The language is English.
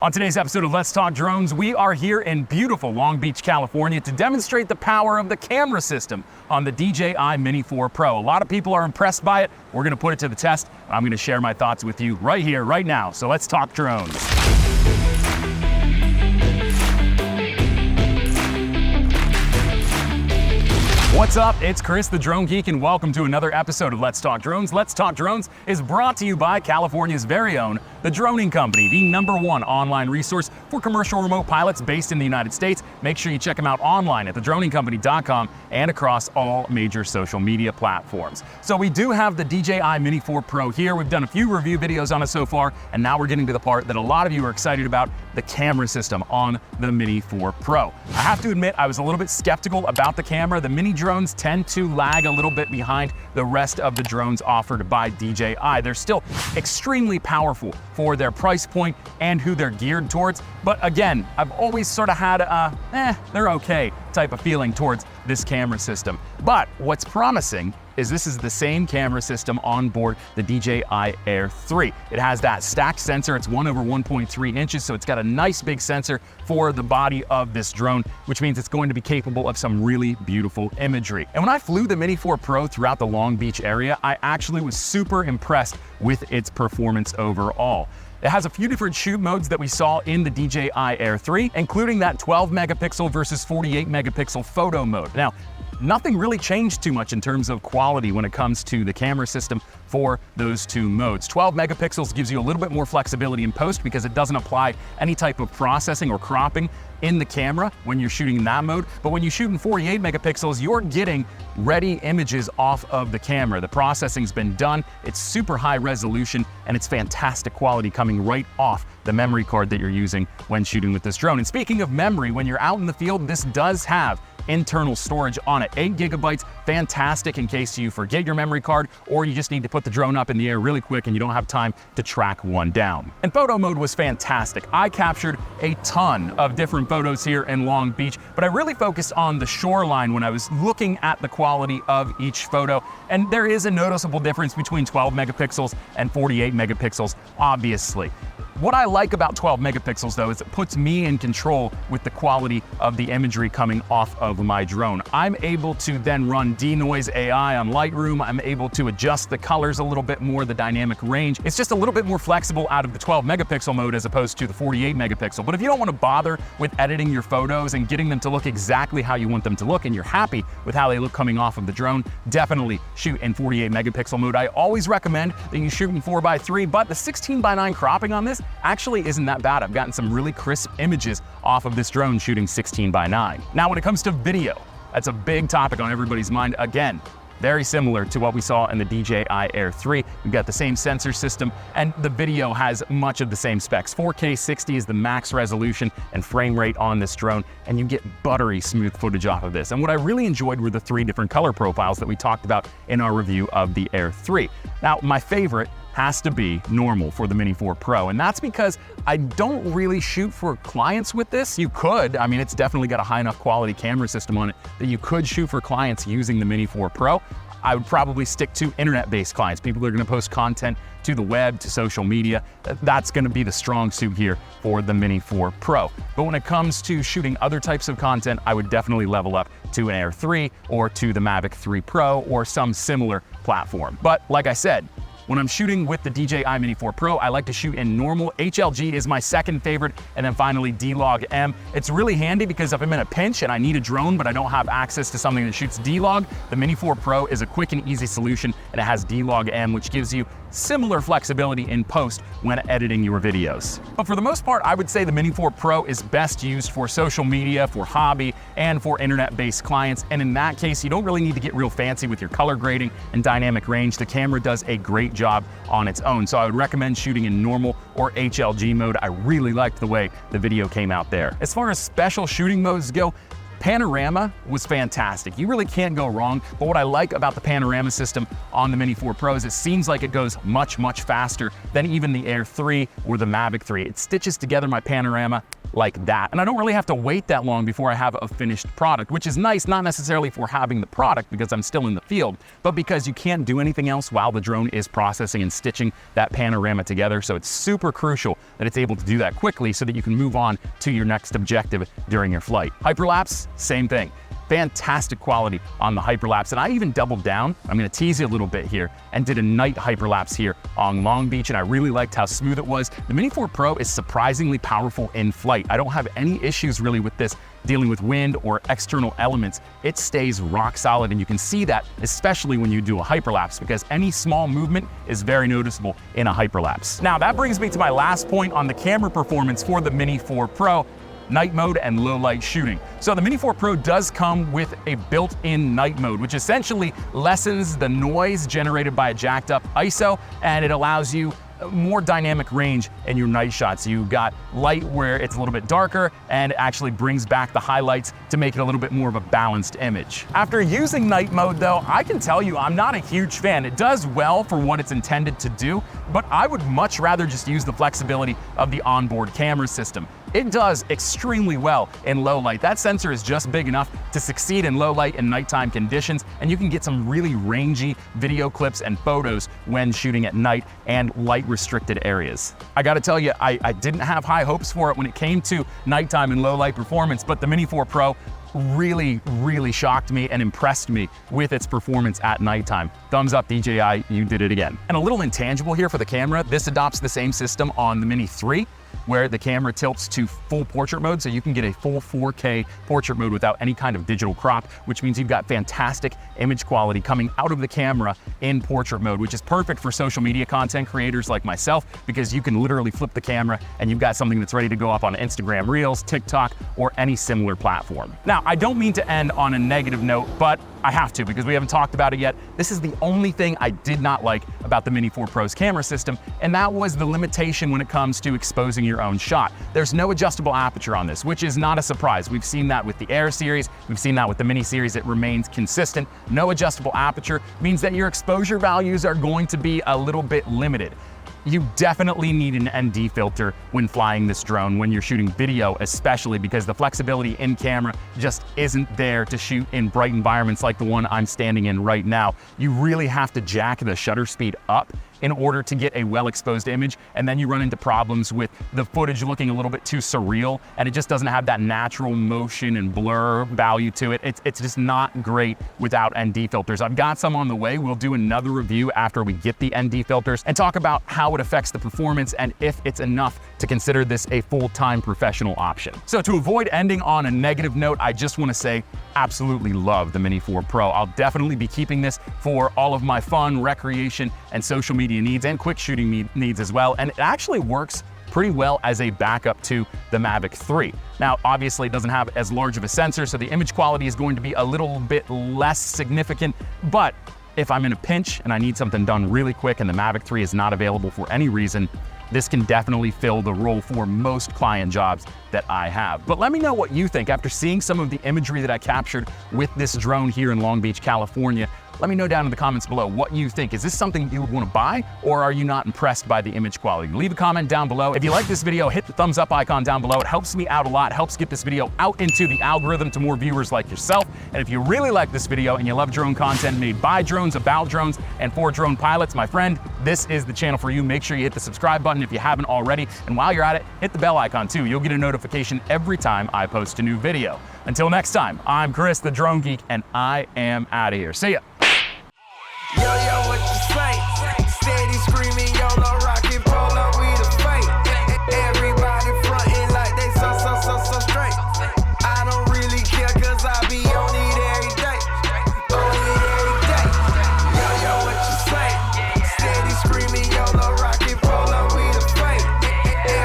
On today's episode of Let's Talk Drones, we are here in beautiful Long Beach, California to demonstrate the power of the camera system on the DJI Mini 4 Pro. A lot of people are impressed by it. We're going to put it to the test. I'm going to share my thoughts with you right here, right now. So let's talk drones. What's up? It's Chris, the Drone Geek, and welcome to another episode of Let's Talk Drones. Let's Talk Drones is brought to you by California's very own The Droning Company, the #1 online resource for commercial remote pilots based in the United States. Make sure you check them out online at thedroningcompany.com and across all major social media platforms. So we do have the DJI Mini 4 Pro here. We've done a few review videos on it so far, and now we're getting to the part that a lot of you are excited about, the camera system on the Mini 4 Pro. I have to admit, I was a little bit skeptical about the camera. The Mini drones tend to lag a little bit behind the rest of the drones offered by DJI. They're still extremely powerful for their price point and who they're geared towards. But again, I've always sort of had they're okay type of feeling towards this camera system. But what's promising is this is the same camera system on board the DJI Air 3. It has that stacked sensor. It's 1/1.3 inches, so it's got a nice big sensor for the body of this drone, which means it's going to be capable of some really beautiful imagery. And when I flew the Mini 4 Pro throughout the Long Beach area, I actually was super impressed with its performance overall. It has a few different shoot modes that we saw in the DJI Air 3, including that 12 megapixel versus 48 megapixel photo mode. Now, nothing really changed too much in terms of quality when it comes to the camera system for those two modes. 12 megapixels gives you a little bit more flexibility in post because it doesn't apply any type of processing or cropping in the camera when you're shooting in that mode. But when you shoot in 48 megapixels, you're getting ready images off of the camera. The processing's been done, it's super high resolution, and it's fantastic quality coming right off the memory card that you're using when shooting with this drone. And speaking of memory, when you're out in the field, this does have internal storage on it. 8 gigabytes, fantastic in case you forget your memory card or you just need to put the drone up in the air really quick and you don't have time to track one down. And photo mode was fantastic. I captured a ton of different photos here in Long Beach, but I really focused on the shoreline when I was looking at the quality of each photo. And there is a noticeable difference between 12 megapixels and 48 megapixels, obviously. What I like about 12 megapixels though is it puts me in control with the quality of the imagery coming off of my drone. I'm able to then run denoise AI on Lightroom. I'm able to adjust the colors a little bit more, the dynamic range. It's just a little bit more flexible out of the 12 megapixel mode as opposed to the 48 megapixel. But if you don't want to bother with editing your photos and getting them to look exactly how you want them to look and you're happy with how they look coming off of the drone, definitely shoot in 48 megapixel mode. I always recommend that you shoot in 4:3, but the 16:9 cropping on this actually isn't that bad. I've gotten some really crisp images off of this drone shooting 16:9. Now, when it comes to video, that's a big topic on everybody's mind. Again, very similar to what we saw in the DJI Air 3. We've got the same sensor system, and the video has much of the same specs. 4K 60 is the max resolution and frame rate on this drone, and you get buttery smooth footage off of this. And what I really enjoyed were the 3 different color profiles that we talked about in our review of the Air 3. Now, my favorite has to be normal for the Mini 4 Pro, and that's because I don't really shoot for clients with this. You could, I mean, it's definitely got a high enough quality camera system on it that you could shoot for clients using the Mini 4 Pro. I would probably stick to internet-based clients, people that are gonna post content to the web, to social media. That's gonna be the strong suit here for the Mini 4 Pro. But when it comes to shooting other types of content, I would definitely level up to an Air 3 or to the Mavic 3 Pro or some similar platform. But like I said, when I'm shooting with the DJI Mini 4 Pro, I like to shoot in normal. HLG is my second favorite, and then finally D-Log-M. It's really handy because if I'm in a pinch and I need a drone, but I don't have access to something that shoots D-Log, the Mini 4 Pro is a quick and easy solution, and it has D-Log-M, which gives you similar flexibility in post when editing your videos. But for the most part, I would say the Mini 4 Pro is best used for social media, for hobby, and for internet-based clients. And in that case, you don't really need to get real fancy with your color grading and dynamic range. The camera does a great job on its own. So I would recommend shooting in normal or HLG mode. I really liked the way the video came out there. As far as special shooting modes go, Panorama was fantastic. You really can't go wrong, but what I like about the panorama system on the Mini 4 Pro is it seems like it goes much faster than even the Air 3 or the Mavic 3. It stitches together my panorama like that. And I don't really have to wait that long before I have a finished product, which is nice, not necessarily for having the product because I'm still in the field, but because you can't do anything else while the drone is processing and stitching that panorama together. So it's super crucial that it's able to do that quickly so that you can move on to your next objective during your flight. Hyperlapse, same thing. Fantastic quality on the hyperlapse, and I even doubled down. I'm gonna tease you a little bit here and did a night hyperlapse here on Long Beach, and I really liked how smooth it was. The Mini 4 Pro is surprisingly powerful in flight. I don't have any issues really with this dealing with wind or external elements. It stays rock solid, and you can see that especially when you do a hyperlapse because any small movement is very noticeable in a hyperlapse. Now that brings me to my last point on the camera performance for the Mini 4 Pro. Night mode and low light shooting. So the Mini 4 Pro does come with a built-in night mode, which essentially lessens the noise generated by a jacked up ISO, and it allows you more dynamic range in your night shots. You got light where it's a little bit darker and it actually brings back the highlights to make it a little bit more of a balanced image. After using night mode though, I can tell you I'm not a huge fan. It does well for what it's intended to do, but I would much rather just use the flexibility of the onboard camera system. It does extremely well in low light. That sensor is just big enough to succeed in low light and nighttime conditions, and you can get some really rangy video clips and photos when shooting at night and light restricted areas. I gotta tell you, I didn't have high hopes for it when it came to nighttime and low light performance, but the Mini 4 Pro really shocked me and impressed me with its performance at nighttime. Thumbs up, DJI, you did it again. And a little intangible here for the camera, this adopts the same system on the Mini 3, where the camera tilts to full portrait mode, so you can get a full 4K portrait mode without any kind of digital crop, which means you've got fantastic image quality coming out of the camera in portrait mode, which is perfect for social media content creators like myself, because you can literally flip the camera and you've got something that's ready to go up on Instagram Reels, TikTok, or any similar platform. Now, I don't mean to end on a negative note, but I have to because we haven't talked about it yet. This is the only thing I did not like about the Mini 4 Pro's camera system, and that was the limitation when it comes to exposing your own shot. There's no adjustable aperture on this, which is not a surprise. We've seen that with the Air series, we've seen that with the Mini series. It remains consistent. No adjustable aperture means that your exposure values are going to be a little bit limited. You definitely need an ND filter when flying this drone, when you're shooting video especially, because the flexibility in camera just isn't there to shoot in bright environments like the one I'm standing in right now. You really have to jack the shutter speed up in order to get a well-exposed image, and then you run into problems with the footage looking a little bit too surreal, and it just doesn't have that natural motion and blur value to it. It's just not great without ND filters. I've got some on the way. We'll do another review after we get the ND filters and talk about how it affects the performance and if it's enough to consider this a full-time professional option. So to avoid ending on a negative note, I just want to say absolutely love the Mini 4 Pro. I'll definitely be keeping this for all of my fun, recreation, and social media needs and quick shooting needs as well. And it actually works pretty well as a backup to the Mavic 3. Now, obviously it doesn't have as large of a sensor, so the image quality is going to be a little bit less significant, but if I'm in a pinch and I need something done really quick and the Mavic 3 is not available for any reason, this can definitely fill the role for most client jobs that I have. But let me know what you think after seeing some of the imagery that I captured with this drone here in Long Beach, California. Let me know down in the comments below what you think. Is this something you would want to buy, or are you not impressed by the image quality? Leave a comment down below. If you like this video, hit the thumbs up icon down below. It helps me out a lot, helps get this video out into the algorithm to more viewers like yourself. And if you really like this video and you love drone content made by drones, about drones, and for drone pilots, my friend, this is the channel for you. Make sure you hit the subscribe button if you haven't already. And while you're at it, hit the bell icon too. You'll get a notification every time I post a new video. Until next time, I'm Chris, the Drone Geek, and I am out of here. See ya. Yo, what you say? Steady screaming, YOLO.